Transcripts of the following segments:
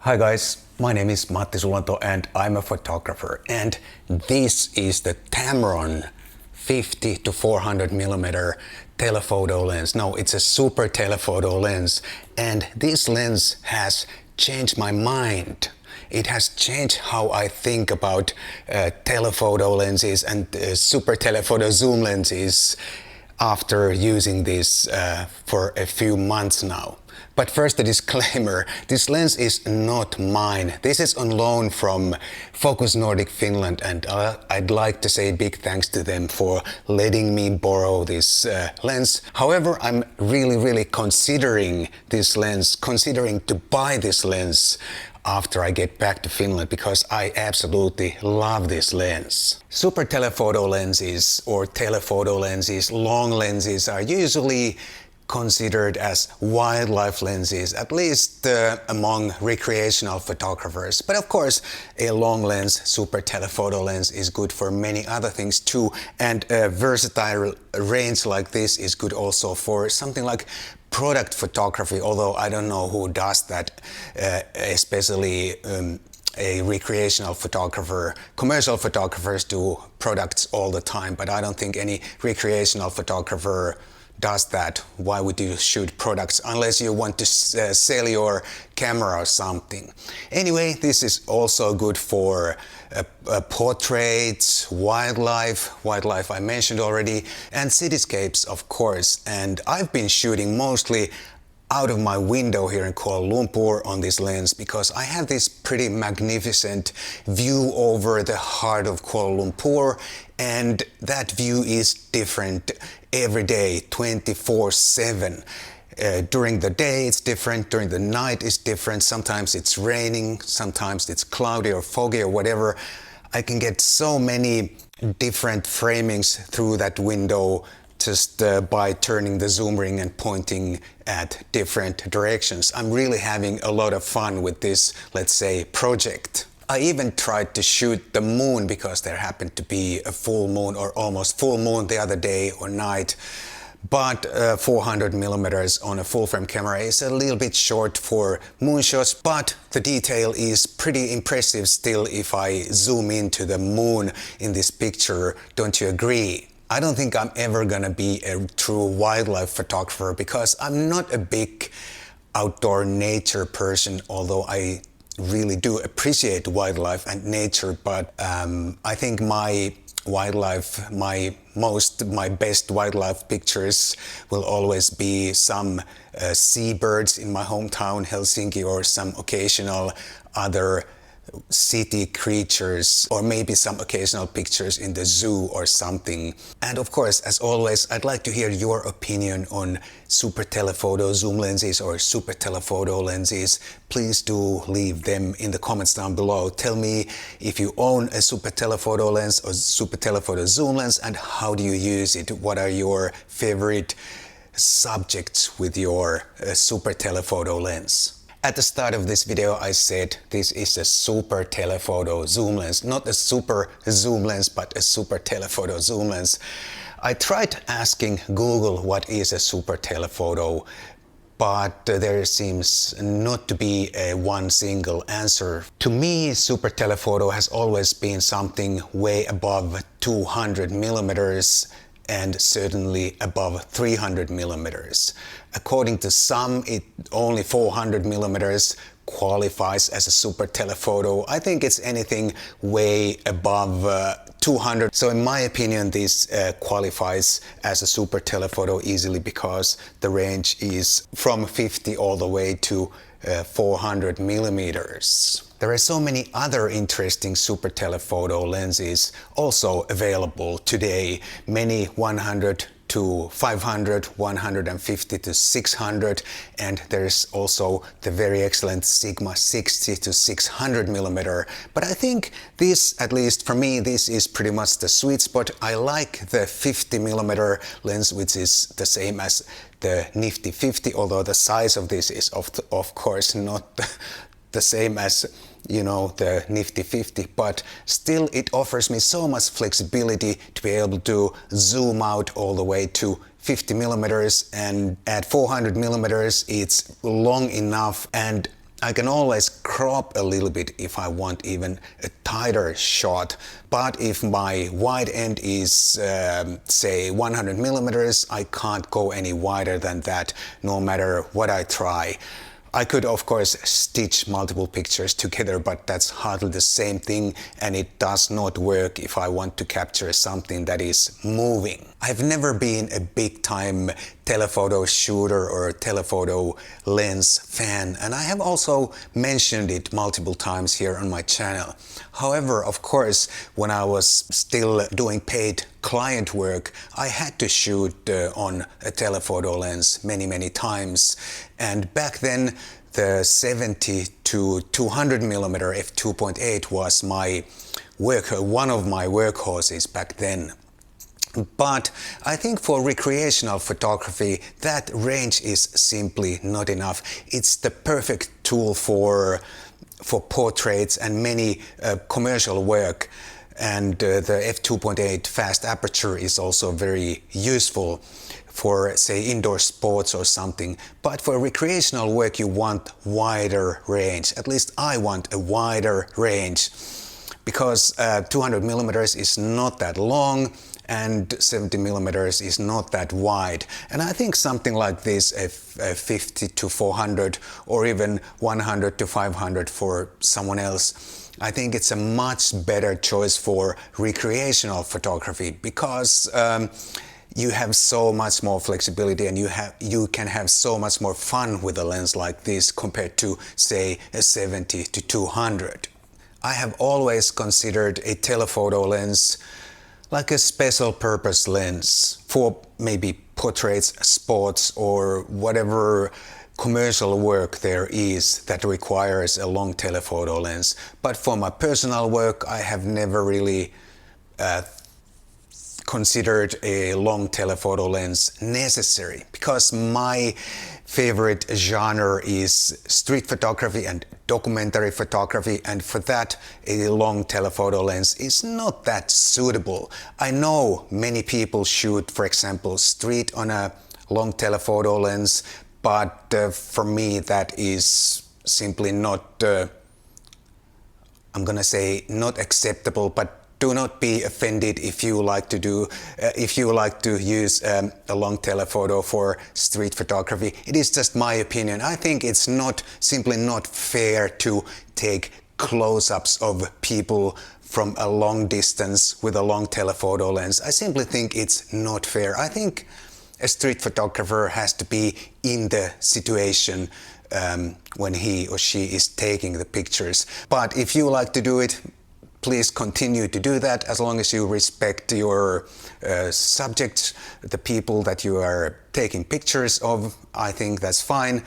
Hi guys, my name is Matti Sulanto and I'm a photographer, and this is the Tamron 50 to 400 millimeter telephoto lens. No, it's a super telephoto lens, and this lens has changed my mind. It has changed how I think about telephoto lenses and super telephoto zoom lenses after using this for a few months now. But first, a disclaimer, this lens is not mine. This is on loan from Focus Nordic Finland, and I'd like to say big thanks to them for letting me borrow this lens. However, I'm really considering this lens, considering to buy this lens after I get back to Finland, because I absolutely love this lens. Super telephoto lenses or telephoto lenses, long lenses, are usually considered as wildlife lenses, at least among recreational photographers. But of course, a long lens, super telephoto lens, is good for many other things too, and a versatile range like this is good also for something like product photography, although I don't know who does that, especially a recreational photographer. Commercial photographers do products all the time, but I don't think any recreational photographer does that. Why would you shoot products unless you want to sell your camera or something? Anyway, this is also good for portraits, wildlife I mentioned already, and cityscapes, of course. And I've been shooting mostly out of my window here in Kuala Lumpur on this lens, because I have this pretty magnificent view over the heart of Kuala Lumpur, and that view is different every day, 24/7. During the day it's different, during the night it's different, sometimes it's raining, sometimes it's cloudy or foggy or whatever. I can get so many different framings through that window just by turning the zoom ring and pointing at different directions. I'm really having a lot of fun with this, let's say, project. I even tried to shoot the moon because there happened to be a full moon or almost full moon the other day or night. But 400 millimeters on a full frame camera is a little bit short for moonshots, but the detail is pretty impressive still if I zoom into the moon in this picture. Don't you agree? I don't think I'm ever gonna be a true wildlife photographer because I'm not a big outdoor nature person, although I really do appreciate wildlife and nature, but I think my best wildlife pictures will always be some seabirds in my hometown Helsinki, or some occasional other city creatures, or maybe some occasional pictures in the zoo or something. And of course, as always, I'd like to hear your opinion on super telephoto zoom lenses or super telephoto lenses. Please do leave them in the comments down below. Tell me if you own a super telephoto lens or super telephoto zoom lens, and how do you use it? What are your favorite subjects with your super telephoto lens? At the start of this video I said this is a super telephoto zoom lens, not a super zoom lens, but a super telephoto zoom lens. I tried asking Google what is a super telephoto, but there seems not to be a one single answer. To me, super telephoto has always been something way above 200 millimeters and certainly above 300 millimeters. According to some, only 400 millimeters qualifies as a super telephoto. I think it's anything way above 200. So in my opinion, this qualifies as a super telephoto easily, because the range is from 50 all the way to 400 millimeters. There are so many other interesting super telephoto lenses also available today. Many 100 to 500, 150 to 600, and there's also the very excellent Sigma 60 to 600 millimeter. But I think this, at least for me, this is pretty much the sweet spot. I like the 50 millimeter lens, which is the same as the Nifty 50, although the size of this is of course not the same as, you know, the Nifty 50, but still it offers me so much flexibility to be able to zoom out all the way to 50 millimeters, and at 400 millimeters it's long enough, and I can always crop a little bit if I want even a tighter shot. But if my wide end is say 100 millimeters, I can't go any wider than that, no matter what I try. I could of course stitch multiple pictures together, but that's hardly the same thing, and it does not work if I want to capture something that is moving. I've never been a big time telephoto shooter or telephoto lens fan, and I have also mentioned it multiple times here on my channel. However, of course, when I was still doing paid client work, I had to shoot on a telephoto lens many times, and back then the 70 to 200 millimeter f2.8 was my one of my workhorses back then. But I think for recreational photography that range is simply not enough. It's the perfect tool for portraits and many commercial work, and the f2.8 fast aperture is also very useful for say indoor sports or something. But for recreational work you want wider range. At least I want a wider range, because 200 millimeters is not that long and 70 millimeters is not that wide. And I think something like this, 50 to 400 or even 100 to 500 for someone else, I think it's a much better choice for recreational photography, because you have so much more flexibility and you can have so much more fun with a lens like this compared to say a 70 to 200. I have always considered a telephoto lens like a special purpose lens for maybe portraits, sports, or whatever commercial work there is that requires a long telephoto lens. But for my personal work, I have never really considered a long telephoto lens necessary, because my favorite genre is street photography and documentary photography, and for that a long telephoto lens is not that suitable. I know many people shoot, for example, street on a long telephoto lens, but for me that is simply not, I'm gonna say not acceptable, but do not be offended if you like to use a long telephoto for street photography. It is just my opinion. I think it's simply not fair to take close-ups of people from a long distance with a long telephoto lens. I simply think it's not fair. I think a street photographer has to be in the situation when he or she is taking the pictures. But if you like to do it, please continue to do that, as long as you respect your subjects, the people that you are taking pictures of. I think that's fine.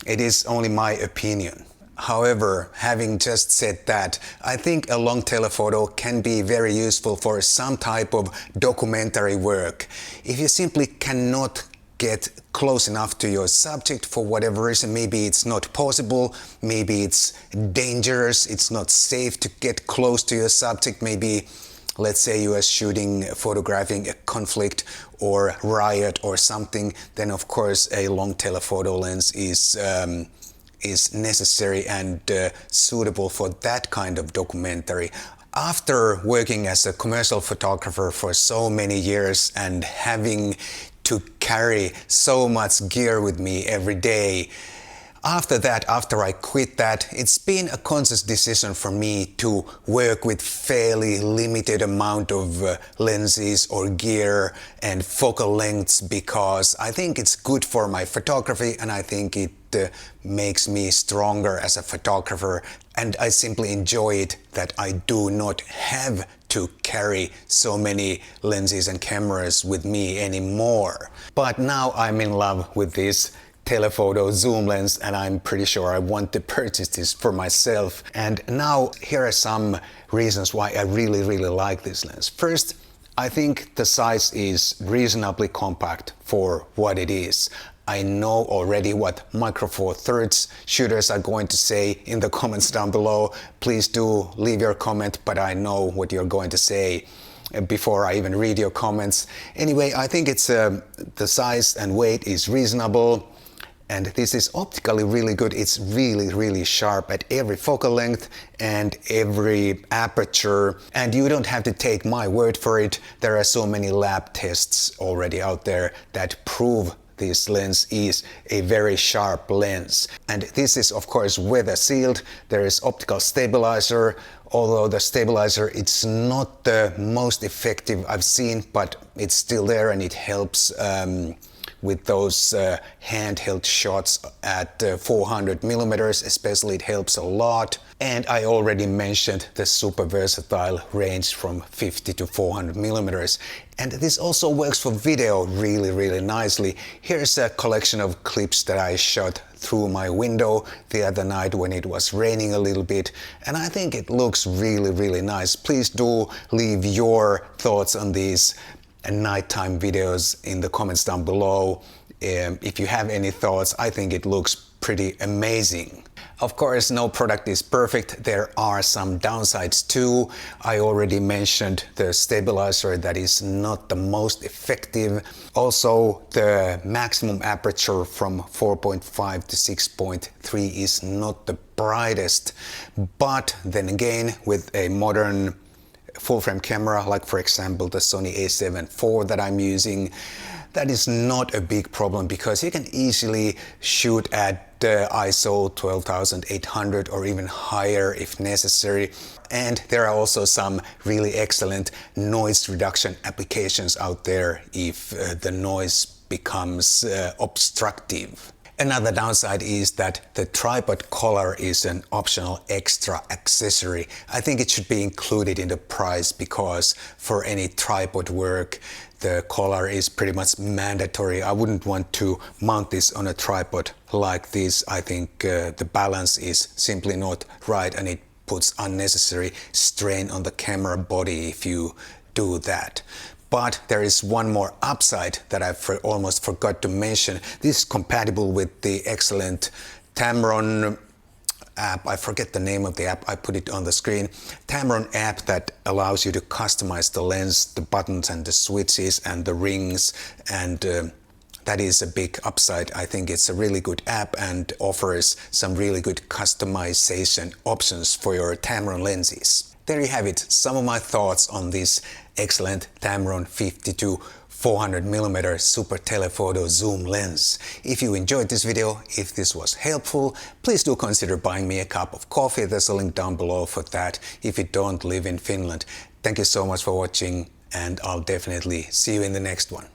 It is only my opinion. However, having just said that, I think a long telephoto can be very useful for some type of documentary work. If you simply cannot get close enough to your subject for whatever reason, maybe it's not possible, maybe it's dangerous, it's not safe to get close to your subject, maybe let's say you are photographing a conflict or riot or something, then of course a long telephoto lens is necessary and suitable for that kind of documentary. After working as a commercial photographer for so many years and having to carry so much gear with me every day, after I quit that, it's been a conscious decision for me to work with fairly limited amount of lenses or gear and focal lengths, because I think it's good for my photography and I think it makes me stronger as a photographer, and I simply enjoy it that I do not have to carry so many lenses and cameras with me anymore. But now I'm in love with this telephoto zoom lens and I'm pretty sure I want to purchase this for myself. And now here are some reasons why I really like this lens. First, I think the size is reasonably compact for what it is. I know already what Micro Four Thirds shooters are going to say in the comments down below. Please do leave your comment, but I know what you're going to say before I even read your comments. Anyway, I think it's the size and weight is reasonable, And this is optically really good. It's really sharp at every focal length and every aperture. And you don't have to take my word for it. There are so many lab tests already out there that prove this lens is a very sharp lens. And this is of course weather sealed. There is optical stabilizer, although the stabilizer it's not the most effective I've seen, but it's still there and it helps with those handheld shots at 400 millimeters, especially it helps a lot. And I already mentioned the super versatile range from 50 to 400 millimeters. And this also works for video really nicely. Here's a collection of clips that I shot through my window the other night when it was raining a little bit. And I think it looks really nice. Please do leave your thoughts on these nighttime videos in the comments down below. If you have any thoughts, I think it looks pretty amazing. Of course, no product is perfect. There are some downsides too. I already mentioned the stabilizer that is not the most effective. Also, the maximum aperture from 4.5 to 6.3 is not the brightest. But then again, with a modern full-frame camera, like for example the Sony a7 IV that I'm using, that is not a big problem because you can easily shoot at ISO 12,800 or even higher if necessary. And there are also some really excellent noise reduction applications out there if the noise becomes obstructive. Another downside is that the tripod collar is an optional extra accessory. I think it should be included in the price because for any tripod work, the collar is pretty much mandatory. I wouldn't want to mount this on a tripod like this. I think the balance is simply not right and it puts unnecessary strain on the camera body if you do that. But there is one more upside that I almost forgot to mention. This is compatible with the excellent Tamron app. I forget the name of the app, I put it on the screen. Tamron app that allows you to customize the lens, the buttons and the switches and the rings, and that is a big upside. I think it's a really good app and offers some really good customization options for your Tamron lenses. There you have it, some of my thoughts on this excellent Tamron 52 400mm Super Telephoto zoom lens. If you enjoyed this video, if this was helpful, please do consider buying me a cup of coffee. There's a link down below for that if you don't live in Finland. Thank you so much for watching and I'll definitely see you in the next one.